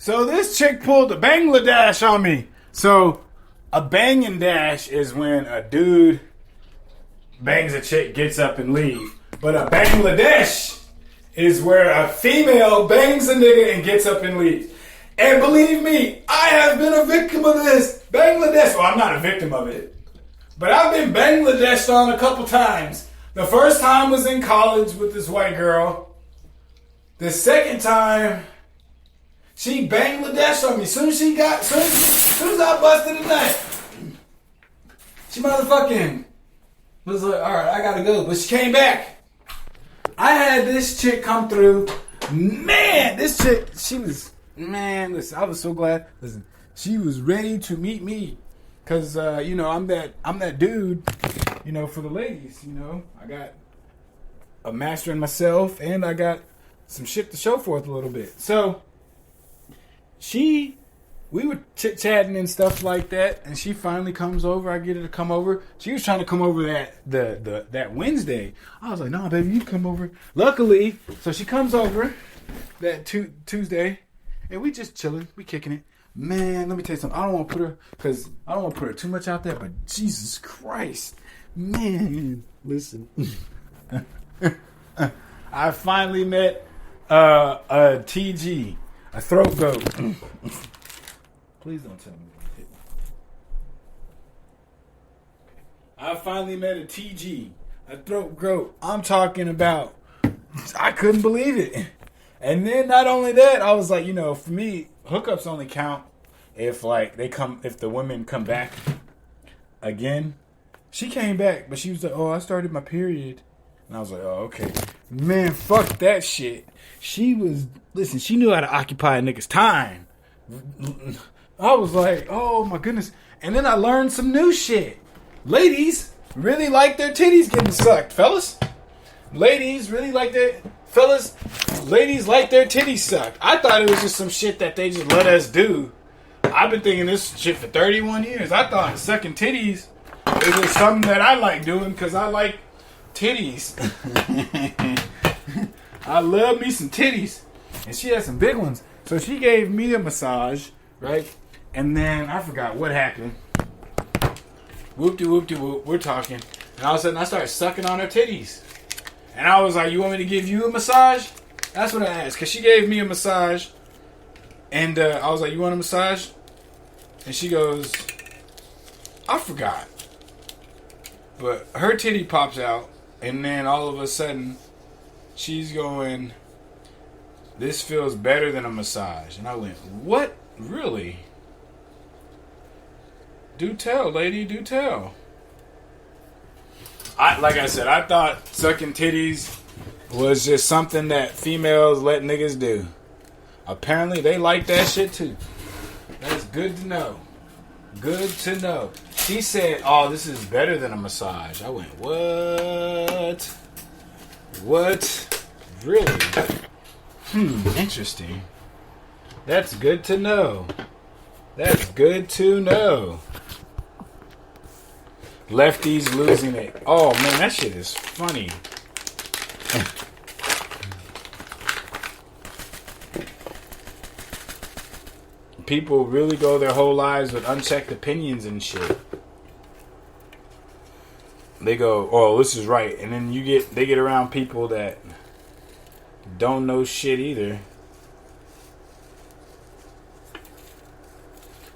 So this chick pulled a Bangladesh on me. So a bang and dash is when a dude bangs a chick, gets up and leave. But a Bangladesh is where a female bangs a nigga and gets up and leaves. And believe me, I have been a victim of this. Bangladesh. Well, I'm not a victim of it. But I've been Bangladeshed on a couple times. The first time was in college with this white girl. The second time, she Bangladeshed on me. Soon as I busted a nut, she motherfucking was like, all right, I gotta go. But she came back. I had this chick come through. Man, this chick, listen, I was so glad. Listen, she was ready to meet me. Cause, I'm that dude, for the ladies, I got a master in myself and I got some shit to show forth a little bit. So, we were chit-chatting and stuff like that, and she finally comes over. I get her to come over. She was trying to come over that Wednesday. I was like, no, baby, you come over. Luckily, so she comes over that Tuesday, and we just chilling. We kicking it. Man, let me tell you something. I don't want to put her too much out there, but Jesus Christ. Man, listen. I finally met a TG, a throat goat. Please don't tell me you hit me. I finally met a TG, a throat goat. I'm talking about, I couldn't believe it. And then not only that, I was like, for me, hookups only count if the women come back again. She came back, but she was like, oh, I started my period. And I was like, oh, okay. Man, fuck that shit. She knew how to occupy a nigga's time. I was like, oh my goodness. And then I learned some new shit. Ladies really like their titties getting sucked, fellas. Ladies like their titties sucked. I thought it was just some shit that they just let us do. I've been thinking this shit for 31 years. I thought sucking titties is just something that I like doing because I like titties. I love me some titties. And she had some big ones. So she gave me a massage, right? And then I forgot what happened. Whoop-de-whoop-de-whoop. We're talking. And all of a sudden I started sucking on her titties. And I was like, you want me to give you a massage? That's what I asked. Because she gave me a massage. And I was like, you want a massage? And she goes, I forgot. But her titty pops out. And then all of a sudden, she's going, this feels better than a massage. And I went, what? Really? Do tell, lady, do tell. Like I said, I thought sucking titties was just something that females let niggas do. Apparently, they like that shit too. That's good to know. Good to know. She said, oh, this is better than a massage. I went, what? What? Really? Interesting. That's good to know. That's good to know. Lefties losing it. Oh, man, that shit is funny. People really go their whole lives with unchecked opinions and shit. They go, oh, this is right. And then they get around people that don't know shit either.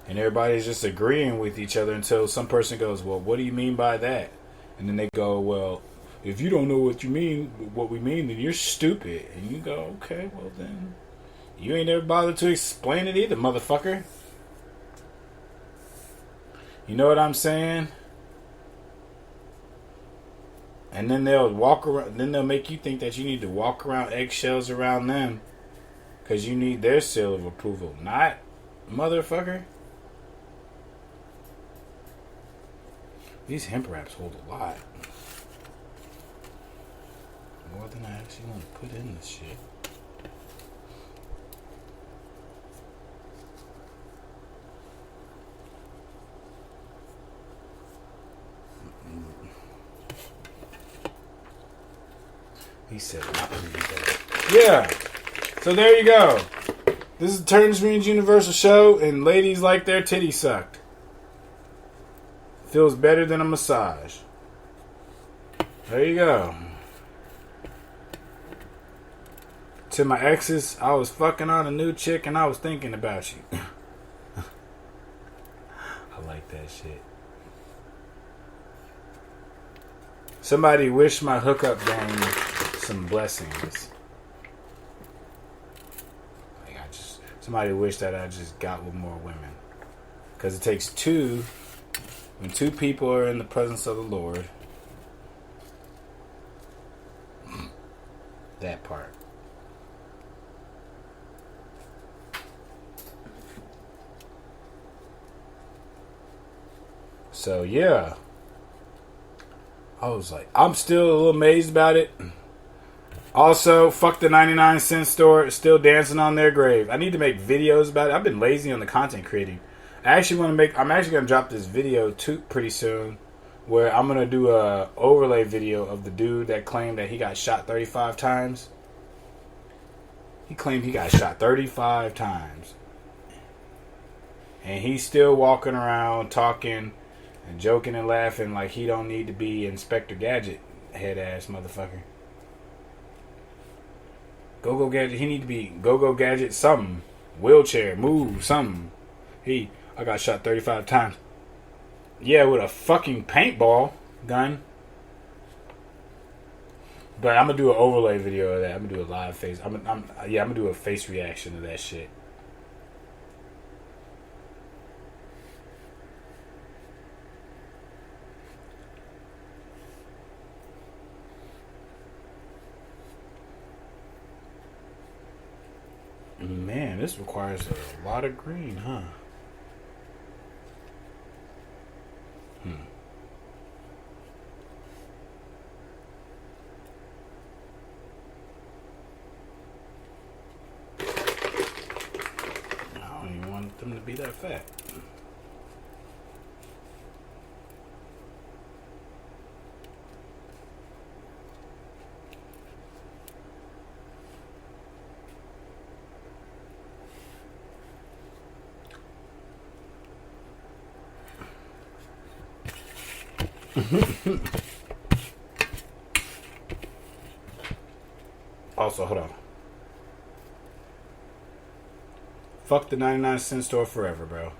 And everybody's just agreeing with each other until some person goes, well, what do you mean by that? And then they go, well, if you don't know what we mean, then you're stupid. And you go, okay, well then, you ain't ever bothered to explain it either, motherfucker. You know what I'm saying? And then they'll make you think that you need to walk around eggshells around them because you need their seal of approval. Not, motherfucker. These hemp wraps hold a lot. More than I actually want to put in this shit. He said, yeah. So there you go. This is Turns Means Universal show, and ladies like their titties sucked. Feels better than a massage. There you go. To my exes, I was fucking on a new chick and I was thinking about you. I like that shit. Somebody wish my hookup game some blessings. Somebody wish that I just got with more women. Because it takes two. When two people are in the presence of the Lord. That part. So yeah. I was like, I'm still a little amazed about it. Also, fuck the 99-cent store, still dancing on their grave. I need to make videos about it. I've been lazy on the content creating. I'm actually going to drop this video too pretty soon, where I'm going to do a overlay video of the dude that claimed that he got shot 35 times. He claimed he got shot 35 times. And he's still walking around talking and joking and laughing like he don't need to be Inspector Gadget, head ass motherfucker. Go-Go Gadget, he need to be Go-Go Gadget something. Wheelchair, move, something. I got shot 35 times. Yeah, with a fucking paintball gun. But I'm gonna do an overlay video of that. I'm gonna do a live face. I'm gonna do a face reaction to that shit. Man, this requires a lot of green, huh? I don't even want them to be that fat. Also, hold on. Fuck the 99-cent store forever, bro.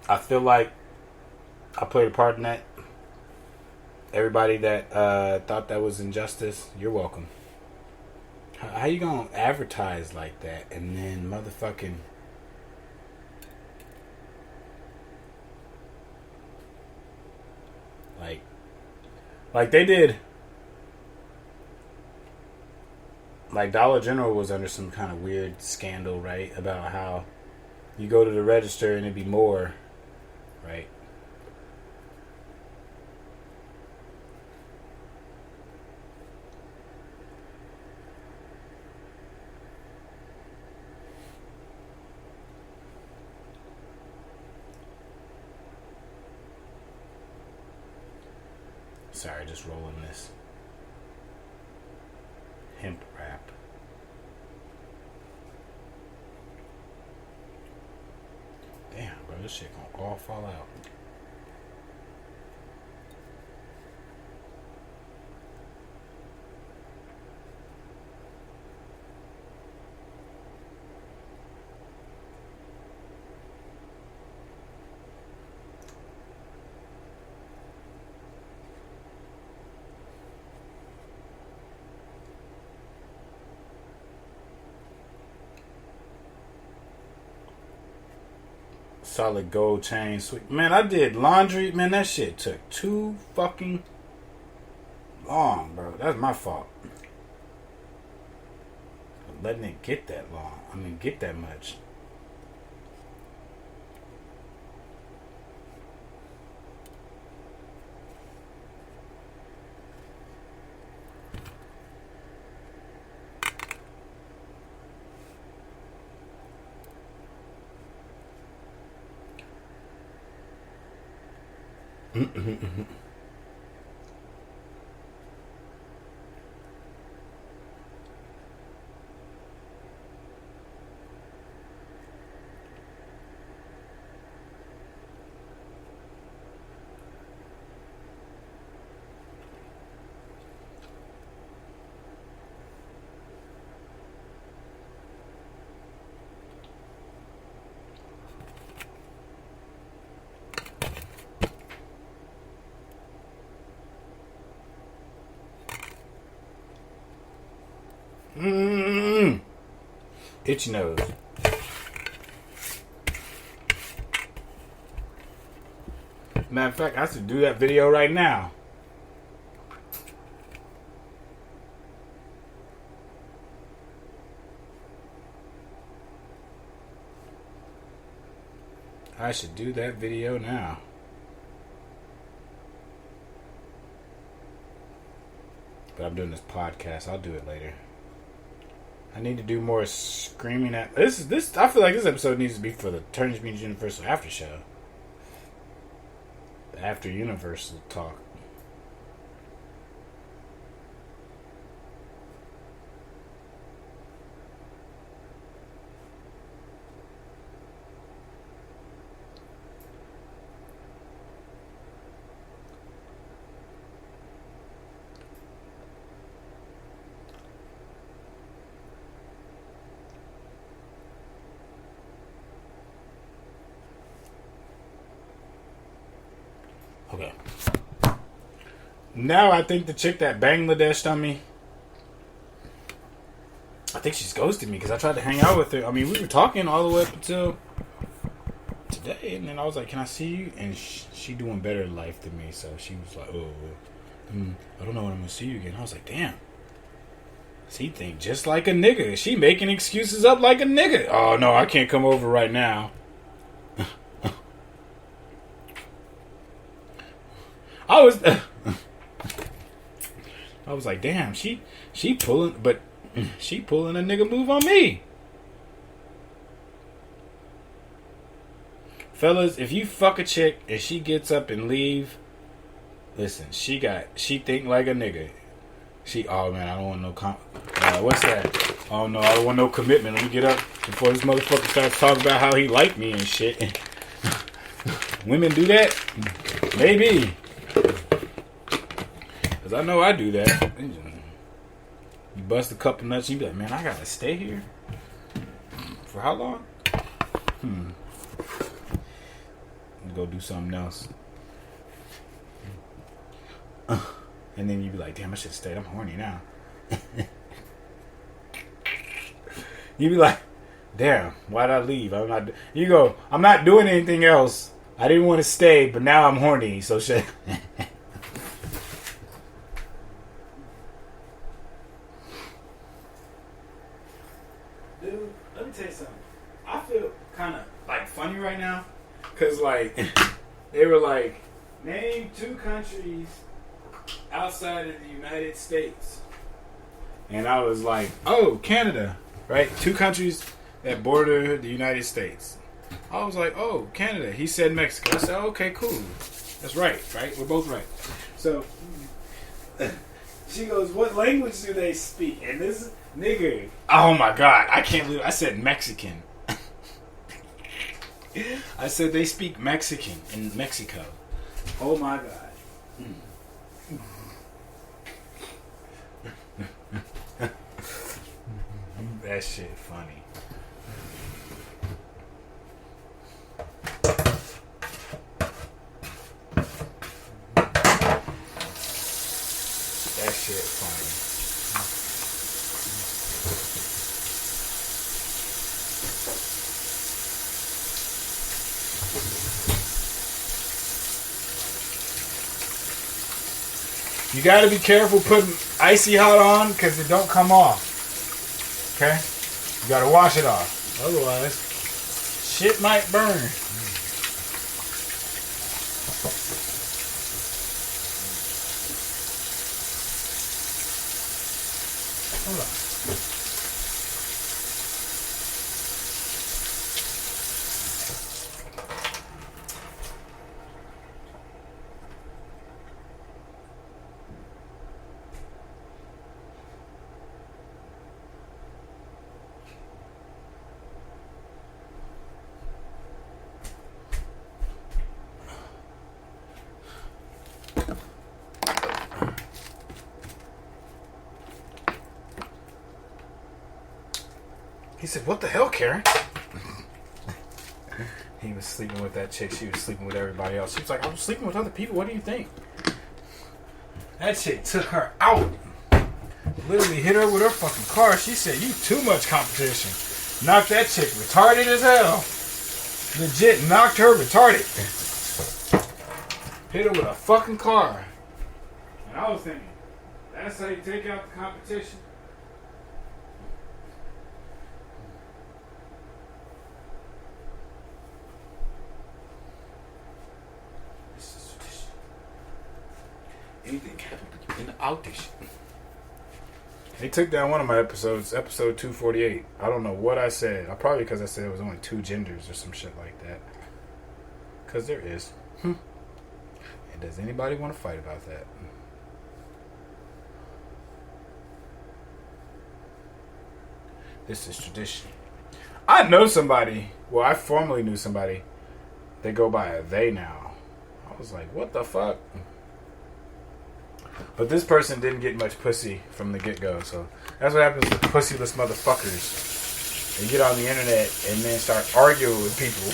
I feel like I played a part in that. Everybody that thought that was injustice, you're welcome. How you gonna advertise like that and then motherfucking... Like they did. Like Dollar General was under some kind of weird scandal, right? About how you go to the register and it'd be more, right? Sorry, just rolling this hemp wrap. Damn, bro, this shit gonna all fall out. Solid gold chain, sweet. Man, I did laundry. Man, that shit took too fucking long, bro. That's my fault. Letting it get that long. I mean, get that much. Itchy nose. Matter of fact, I should do that video right now. I should do that video now. But I'm doing this podcast. I'll do it later. I need to do more screaming at this. I feel like this episode needs to be for the Turnage Means Universal after show. The after Universal talk. Okay. Now I think the chick that Bangladeshed on me, I think she's ghosted me because I tried to hang out with her. I mean, we were talking all the way up until today, and then I was like, "Can I see you?" And she doing better in life than me, so she was like, I don't know when I'm gonna see you again. I was like, "Damn." She think just like a nigga. She making excuses up like a nigga. Oh no, I can't come over right now. I was like, damn, she pulling a nigga move on me. Fellas, if you fuck a chick and she gets up and leave, listen, she think like a nigga. Oh man, I don't want no what's that? Oh no, I don't want no commitment. Let me get up before this motherfucker starts talking about how he liked me and shit. Women do that? Maybe. Cause I know I do that. You bust a couple nuts, you be like, man, I gotta stay here for how long? Go do something else. And then you be like, damn, I should have stayed. I'm horny now. You be like, damn, why'd I leave? You go, I'm not doing anything else. I didn't want to stay, but now I'm horny, so shit. Dude, let me tell you something. I feel kind of like funny right now. Cause like, they were like, name 2 countries outside of the United States. And I was like, oh, Canada, right? 2 countries that border the United States. I was like, oh, Canada. He said Mexico. I said, oh, okay, cool. That's right? We're both right. So, she goes, what language do they speak? And this nigga, oh my God, I can't believe I said Mexican. I said they speak Mexican in Mexico. Oh my God. That shit funny. That shit funny. You gotta be careful putting icy hot on because it don't come off. Okay? You gotta wash it off. Otherwise, shit might burn. Hold on. He said, what the hell, Karen? He was sleeping with that chick. She was sleeping with everybody else. She was like, I was sleeping with other people. What do you think? That chick took her out. Literally hit her with her fucking car. She said, "You too much competition." Knocked that chick retarded as hell. Legit knocked her retarded. Hit her with a fucking car. And I was thinking, that's how you take out the competition? This is tradition. Anything can happen in the audition. They took down one of my episodes, episode 248. I don't know what I said. Probably because I said it was only 2 genders or some shit like that. Because there is. And does anybody want to fight about that? This is tradition. I know somebody. Well, I formerly knew somebody. They go by a they now. I was like, what the fuck? But this person didn't get much pussy from the get-go, so that's what happens with pussyless motherfuckers. They get on the internet and then start arguing with people.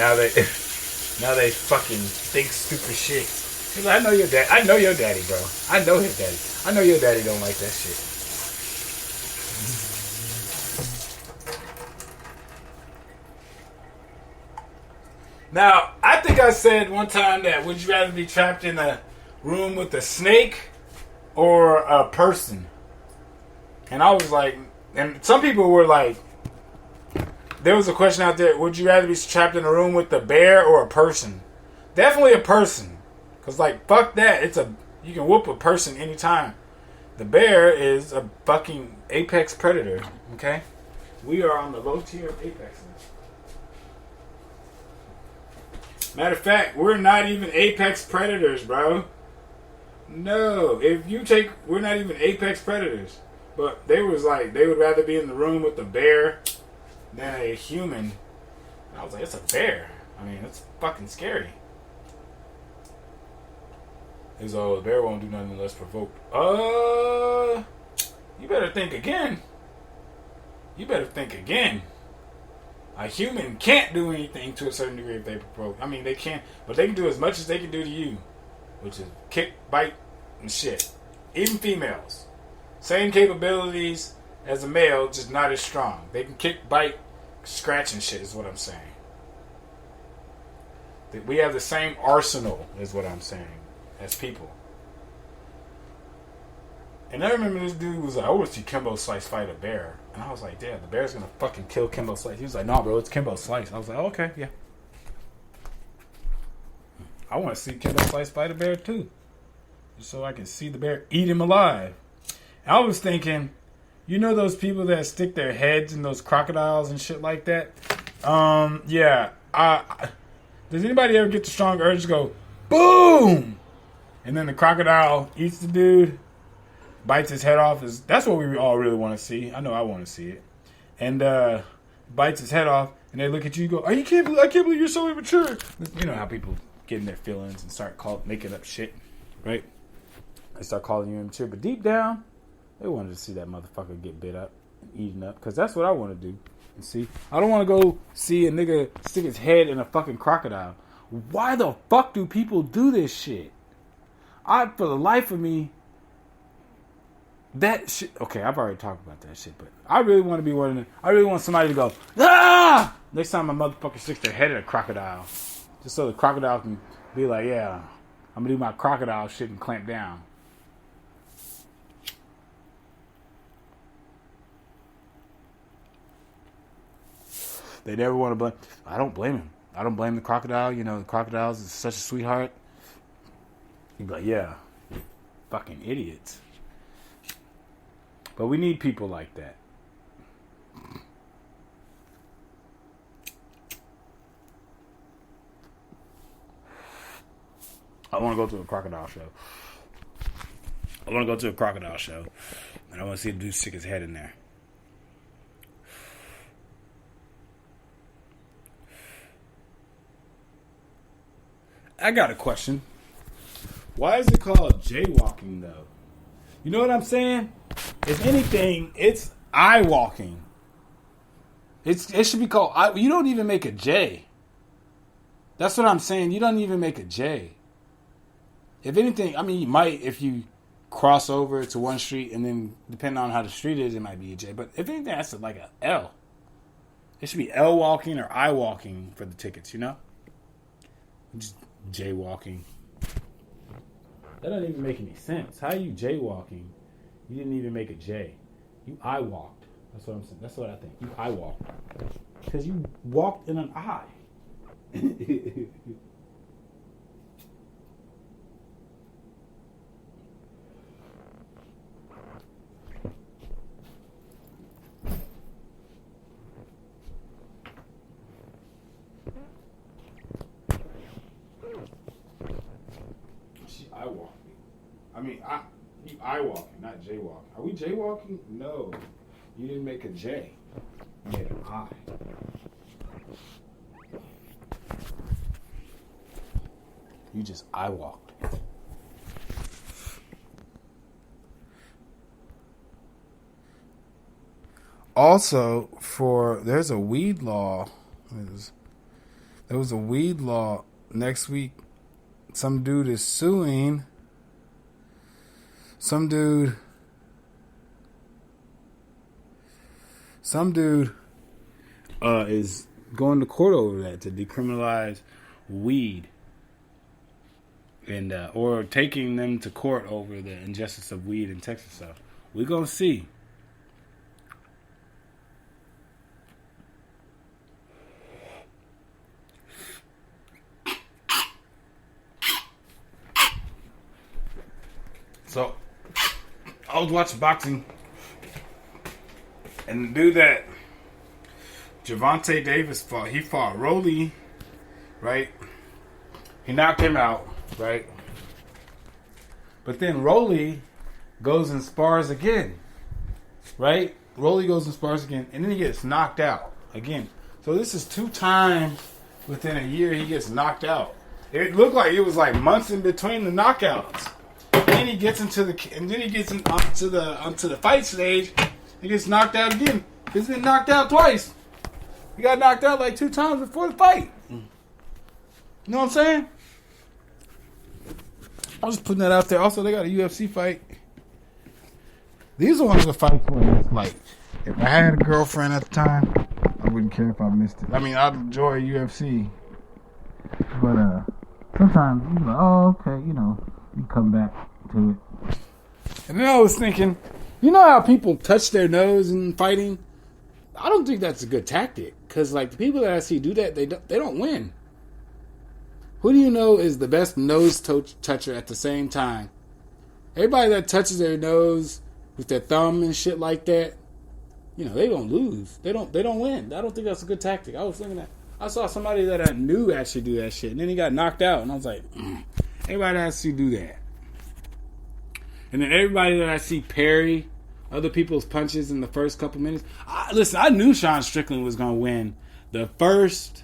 Now they fucking think stupid shit. He's like, I know your dad. I know your daddy, bro. I know his daddy. I know your daddy don't like that shit. Now, I think I said one time that would you rather be trapped in a room with a snake or a person? And I was like, and some people were like, there was a question out there, would you rather be trapped in a room with a bear or a person? Definitely a person. Because like, fuck that. You can whoop a person anytime. The bear is a fucking apex predator. Okay? We are on the low tier of apex. Matter of fact, we're not even apex predators, bro. No, we're not even apex predators. But they was like, they would rather be in the room with a bear than a human. And I was like, it's a bear. I mean, it's fucking scary. He's the bear won't do nothing unless provoked. You better think again. A human can't do anything to a certain degree if they provoke. I mean, they can't, but they can do as much as they can do to you, which is kick, bite, and shit. Even females. Same capabilities as a male, just not as strong. They can kick, bite, scratch, and shit is what I'm saying. We have the same arsenal is what I'm saying as people. And I remember this dude was like, I want to see Kimbo Slice fight a bear. And I was like, damn, the bear's going to fucking kill Kimbo Slice. He was like, no, bro, it's Kimbo Slice. I was like, oh, okay, yeah. I want to see Kimbo Slice fight a bear too. Just so I can see the bear eat him alive. And I was thinking, you know those people that stick their heads in those crocodiles and shit like that? Yeah. Does anybody ever get the strong urge to go, boom? And then the crocodile eats the dude? Bites his head off. That's what we all really want to see. I know I want to see it. And bites his head off, and they look at you and go, I can't believe you're so immature. You know how people get in their feelings and start making up shit, right? They start calling you immature. But deep down, they wanted to see that motherfucker get bit up and eaten up, because that's what I want to do. And see, I don't want to go see a nigga stick his head in a fucking crocodile. Why the fuck do people do this shit? For the life of me, that shit. Okay, I've already talked about that shit, but I really want to be one of them. I really want somebody to go, ah! Next time a motherfucker sticks their head in a crocodile, just so the crocodile can be like, yeah, I'm gonna do my crocodile shit and clamp down. They never want to blame. I don't blame him. I don't blame the crocodile. You know, the crocodiles is such a sweetheart. You'd be like, yeah, fucking idiots. But we need people like that. I want to go to a crocodile show. And I want to see the dude stick his head in there. I got a question. Why is it called jaywalking, though? You know what I'm saying? If anything, it's eye walking. It should be called. You don't even make a J. That's what I'm saying. You don't even make a J. If anything, I mean, you might if you cross over to one street, and then depending on how the street is, it might be a J. But if anything, that's like a L. It should be L walking or I walking for the tickets, you know? Just J walking. That doesn't even make any sense. How are you J walking? You didn't even make a J. You I walked. That's what I'm saying. That's what I think. You I walked. Because you walked in an I. I walking. I mean, you I walking, not J walking. Are we J walking? No. You didn't make a J. You made an I. You just I walked. Also, there's a weed law. There was a weed law next week. Some dude is suing. Some dude is going to court over that to decriminalize weed, and or taking them to court over the injustice of weed in Texas. So we're gonna see. So, I was watching boxing, and the dude that Gervonta Davis fought, he fought Rolly, right? He knocked him out, right? But then Rolly goes and spars again, right? Rolly goes and spars again, and then he gets knocked out again. So this is 2 times within a year he gets knocked out. It looked like it was like months in between the knockouts. Then he gets onto the fight stage. He gets knocked out again. He's been knocked out twice. He got knocked out like 2 times before the fight. You know what I'm saying? I was just putting that out there. Also, they got a UFC fight. These are one of the fights where it's like, if I had a girlfriend at the time, I wouldn't care if I missed it. I mean, I'd enjoy UFC, but sometimes you're like, oh, okay, you know, you come back to it. And then I was thinking, you know how people touch their nose in fighting? I don't think that's a good tactic, because like the people that I see do that, they don't win. Who do you know is the best nose toucher at the same time? Everybody that touches their nose with their thumb and shit like that, you know, they don't lose. They don't win. I don't think that's a good tactic. I was thinking that. I saw somebody that I knew actually do that shit, and then he got knocked out, and I was like, everybody that I see do that. And then everybody that I see parry other people's punches in the first couple minutes. Listen, I knew Sean Strickland was going to win the first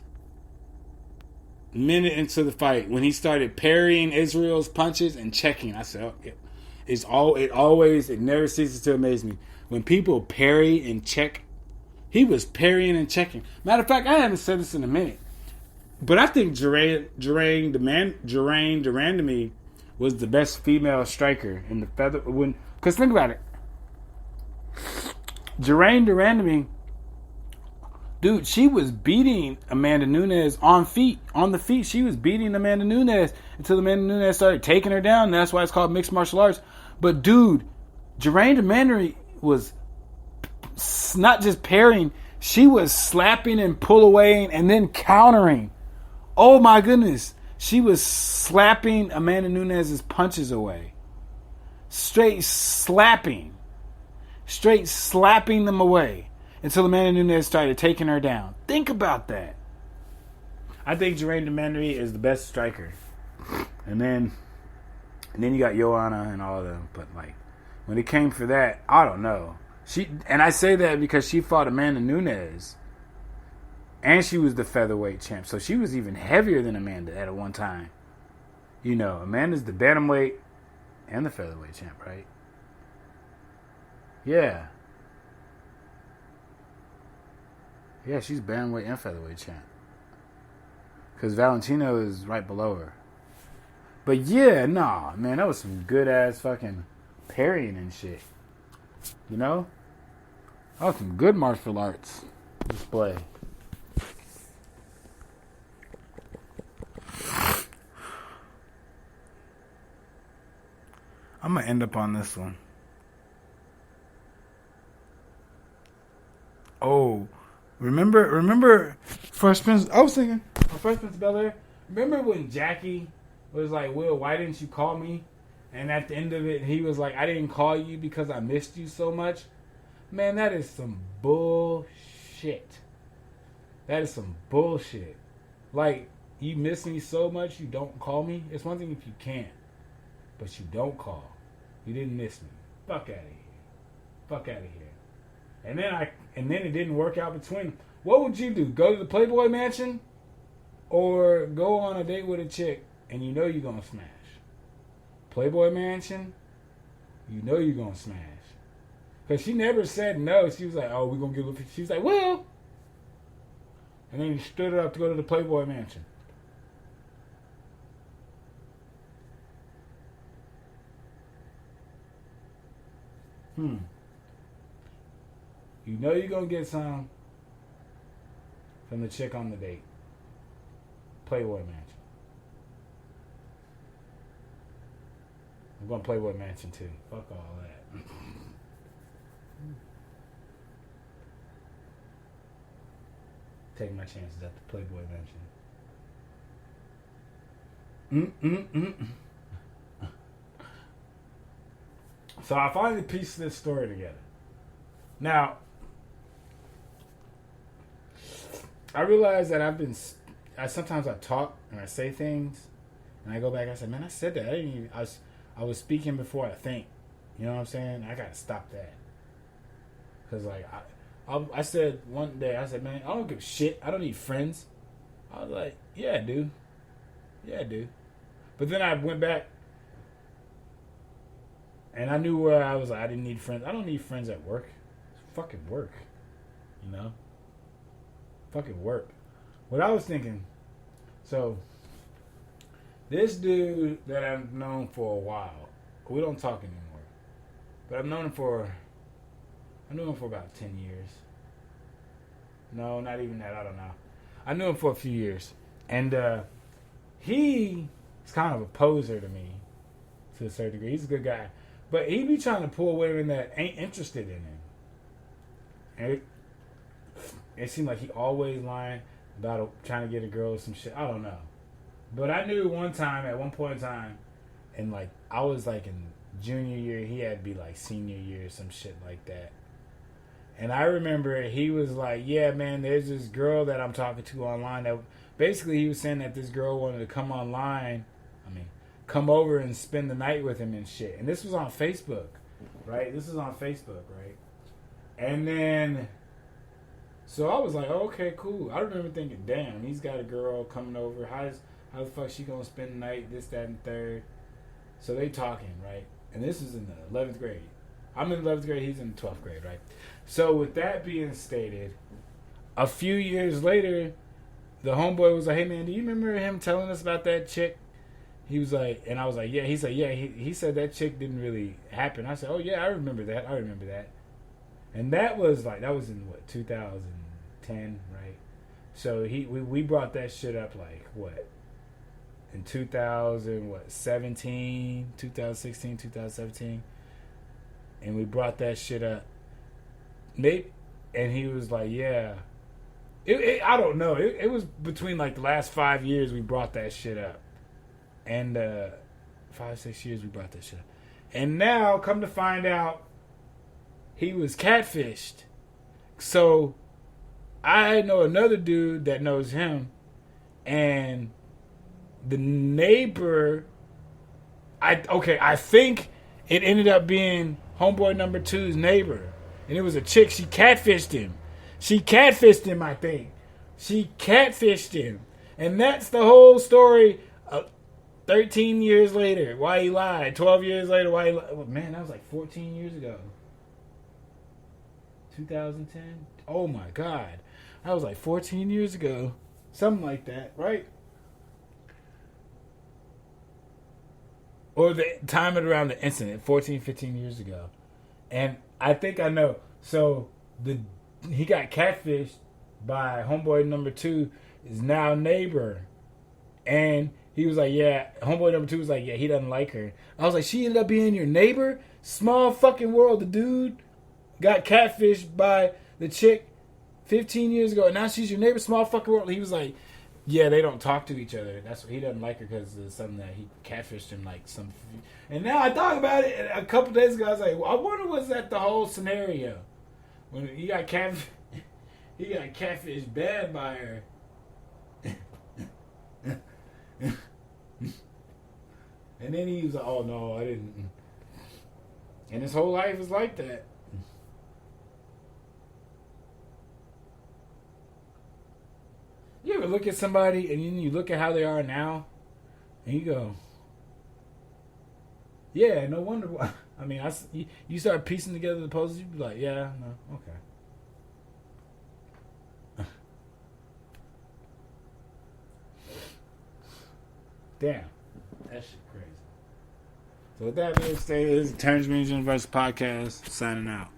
minute into the fight when he started parrying Israel's punches and checking. I said, oh, it never ceases to amaze me when people parry and check. He was parrying and checking. Matter of fact, I haven't said this in a minute, but I think Geraint Durandamy was the best female striker in the feather. Because think about it, Geraint Durandamy, dude, she was beating Amanda Nunes on the feet. She was beating Amanda Nunes until Amanda Nunes started taking her down. And that's why it's called mixed martial arts. But dude, Geraint Durandamy was not just parrying, she was slapping and pull away and then countering. Oh my goodness. She was slapping Amanda Nunes' punches away. Straight slapping them away until Amanda Nunes started taking her down. Think about that. I think Geraint Durandamy is the best striker. And then you got Joanna and all of them. But like, when it came for that, I don't know. And I say that because she fought Amanda Nunes, and she was the featherweight champ, so she was even heavier than Amanda at one time. You know, Amanda's the bantamweight and the featherweight champ, right? Yeah, she's bantamweight and featherweight champ. Because Valentino is right below her. But yeah, nah, man, that was some good ass fucking parrying and shit. You know? That was some good martial arts display. I'm gonna end up on this one. Oh, remember Fresh Prince? I was thinking Fresh Prince of Bel-Air. Remember when Jackie was like, "Will, why didn't you call me?" And at the end of it, he was like, "I didn't call you because I missed you so much." Man, that is some bullshit. That is some bullshit. Like, you miss me so much, you don't call me. It's one thing if you can't, but you don't call. You didn't miss me. Fuck out of here. Fuck out of here. And then it didn't work out between. What would you do? Go to the Playboy Mansion, or go on a date with a chick and you know you're gonna smash? Playboy Mansion, you know you're gonna smash. Cause she never said no. She was like, "Oh, we're gonna give it." She was like, "Well," and then he stood up to go to the Playboy Mansion. You know you're going to get some from the chick on the date. Playboy Mansion. I'm going to Playboy Mansion too. Fuck all that. Taking my chances at the Playboy Mansion. So I finally pieced this story together. Now, I realize that sometimes I talk and I say things, and I go back, I say, man, I said that. I was speaking before I think. You know what I'm saying? I gotta stop that. Cause like, I said one day, I said, man, I don't give a shit. I don't need friends. I was like, yeah, I do. Yeah, I do. But then I went back, and I knew where I was like, I didn't need friends. I don't need friends at work. It's fucking work. You know? Fucking work. What I was thinking, so this dude that I've known for a while, we don't talk anymore, but I've known him for about 10 years. No, not even that. I don't know. I knew him for a few years, and he is kind of a poser to me, to a certain degree. He's a good guy, but he be trying to pull women that ain't interested in him, and it seemed like he always lying about trying to get a girl or some shit. I don't know. But I knew at one point in time, and like I was like in junior year, he had to be like senior year or some shit like that. And I remember he was like, yeah, man, there's this girl that I'm talking to online that basically he was saying that this girl wanted to come come over and spend the night with him and shit. And this was on Facebook, right? And then, so I was like, oh, okay, cool. I remember thinking, damn, he's got a girl coming over. How the fuck she gonna spend the night, this, that, and third? So they talking, right? And this is in the 11th grade. I'm in the 11th grade, he's in the 12th grade, right? So with that being stated, a few years later, the homeboy was like, hey man, do you remember him telling us about that chick? He was like, and I was like, yeah. He said, yeah, he said that chick didn't really happen. I said, oh yeah, I remember that. And that was in what, 2010, right? So we brought that shit up like what? In 2016, 2017. And we brought that shit up. And he was like, yeah. I don't know. It was between like the last 5 years we brought that shit up. And 5-6 years we brought that shit up. And now, come to find out, he was catfished. So I know another dude that knows him, and the neighbor, I think it ended up being homeboy number 2's neighbor, and it was a chick. She catfished him, I think. She catfished him, and that's the whole story. 13 years later, why he lied. 12 years later, why he lied. Oh, man, that was like 14 years ago. 2010? Oh my God. That was like 14 years ago. Something like that, right? Or the time it around the incident, 14, 15 years ago. And I think I know. So he got catfished by homeboy number 2 is now neighbor. And he was like, yeah, homeboy number 2 was like, yeah, he doesn't like her. I was like, she ended up being your neighbor? Small fucking world. The dude got catfished by the chick 15 years ago, and now she's your neighbor. Small fucking world. He was like, yeah, they don't talk to each other. That's what he doesn't like her because of something that he catfished him like some. And now I thought about it a couple days ago. I was like, well, I wonder was that the whole scenario when he got catfished bad by her. And then he was like, oh no, I didn't. And his whole life is like that. You ever look at somebody and then you look at how they are now and you go, yeah, no wonder why. I mean, you start piecing together the puzzles, you be like, yeah, no, okay. Damn. That shit crazy. So with that being said, this is Terrence Means Universe Podcast, signing out.